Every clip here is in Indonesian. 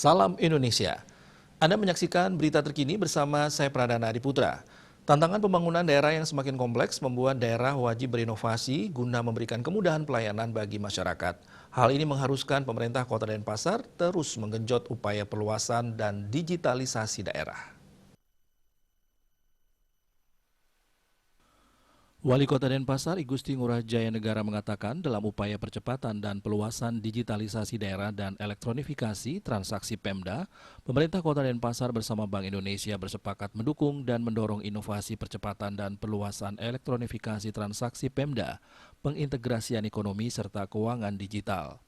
Salam Indonesia. Anda menyaksikan berita terkini bersama saya Pradana Adiputra. Tantangan pembangunan daerah yang semakin kompleks membuat daerah wajib berinovasi guna memberikan kemudahan pelayanan bagi masyarakat. Hal ini mengharuskan pemerintah Kota Denpasar terus menggenjot upaya perluasan dan digitalisasi daerah. Wali Kota Denpasar I Gusti Ngurah Jaya Negara mengatakan dalam upaya percepatan dan peluasan digitalisasi daerah dan elektronifikasi transaksi Pemda, pemerintah Kota Denpasar bersama Bank Indonesia bersepakat mendukung dan mendorong inovasi percepatan dan perluasan elektronifikasi transaksi Pemda, pengintegrasian ekonomi serta keuangan digital.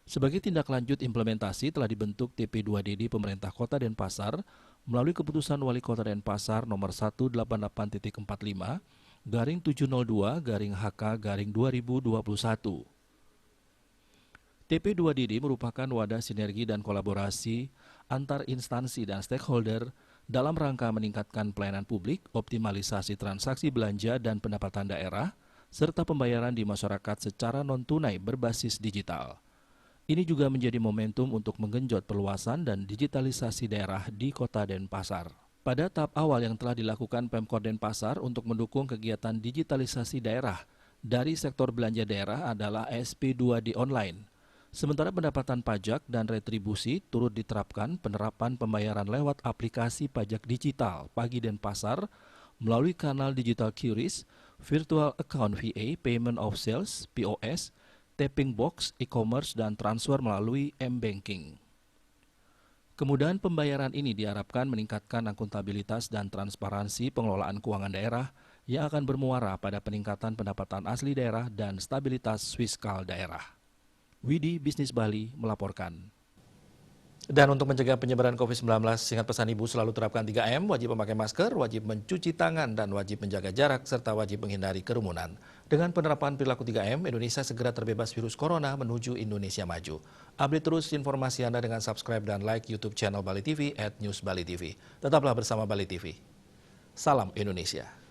Sebagai tindak lanjut implementasi telah dibentuk TP2DD Pemerintah Kota Denpasar melalui keputusan Wali Kota Denpasar nomor 188.45/702/HK/2021. TP2DD merupakan wadah sinergi dan kolaborasi antar instansi dan stakeholder dalam rangka meningkatkan pelayanan publik, optimalisasi transaksi belanja dan pendapatan daerah, serta pembayaran di masyarakat secara non-tunai berbasis digital. Ini juga menjadi momentum untuk menggenjot perluasan dan digitalisasi daerah di Kota Denpasar. Pada tahap awal yang telah dilakukan Pemkot Denpasar untuk mendukung kegiatan digitalisasi daerah dari sektor belanja daerah adalah SP2D online. Sementara pendapatan pajak dan retribusi turut diterapkan penerapan pembayaran lewat aplikasi pajak digital Pagi Denpasar melalui kanal digital QRIS, Virtual Account VA, Payment of Sales, POS, tapping box, e-commerce, dan transfer melalui M-Banking. Kemudahan pembayaran ini diharapkan meningkatkan akuntabilitas dan transparansi pengelolaan keuangan daerah yang akan bermuara pada peningkatan pendapatan asli daerah dan stabilitas fiskal daerah. Widi Bisnis Bali melaporkan. Dan untuk mencegah penyebaran COVID-19, ingat pesan Ibu selalu terapkan 3M, wajib memakai masker, wajib mencuci tangan, dan wajib menjaga jarak, serta wajib menghindari kerumunan. Dengan penerapan perilaku 3M, Indonesia segera terbebas virus corona menuju Indonesia maju. Update terus informasi Anda dengan subscribe dan like YouTube channel Bali TV @newsbalitv. Tetaplah bersama Bali TV. Salam Indonesia.